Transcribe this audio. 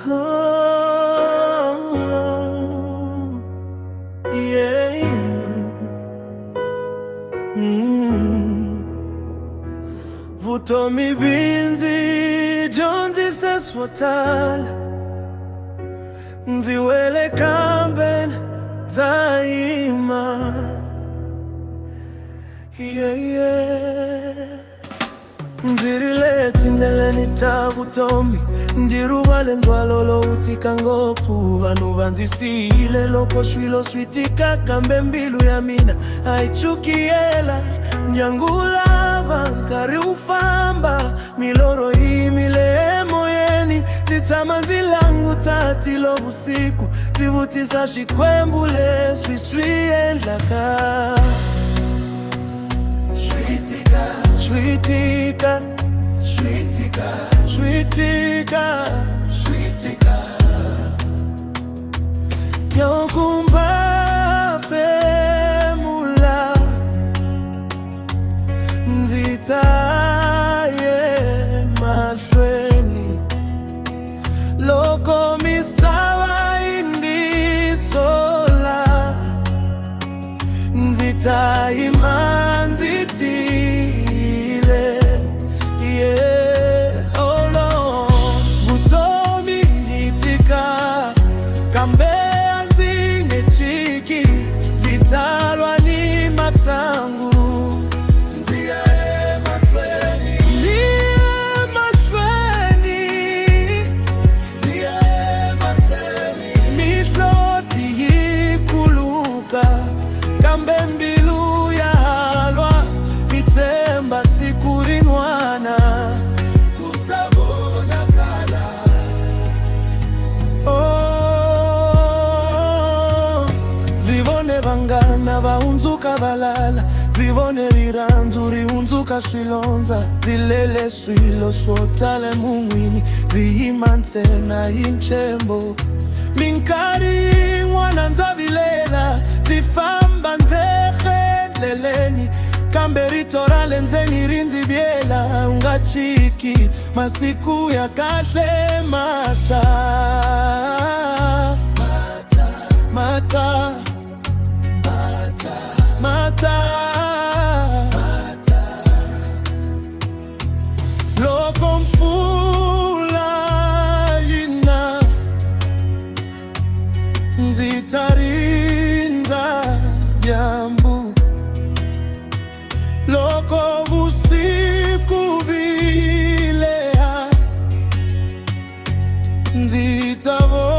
Oh, yeah. Vuto mibinzi jonzi seswatal nziwele kamben zaima. Nzirile tindele nitabutomi ndiruvale ndwalolo utika ngopu vanu vanzisile loko shwilo switika kambe mbilu ya mina aichukiela njangula vankari ufamba miloro imile moyeni zitama nzilangu tatilo vusiku zivutisa shikwembule swiswiendlaka Shwitika, shwitika, shwitika, shwitika. Yokumba femula nzitaye mashweni loko misawa indi sola nzitaye manziti. Vangana vaunzuka valala zivone riranzuri unzuka swilonza zilele swilo swotale mumwini zihimante na inchembo minkari mwana nzavilela zifamba nzehe leleni kamberitorale nzeni rinzi biela ungachiki masiku ya kahle mata mata Mata, loko mfula yina nzitarinda jambu loko vusiku bilea nzitavo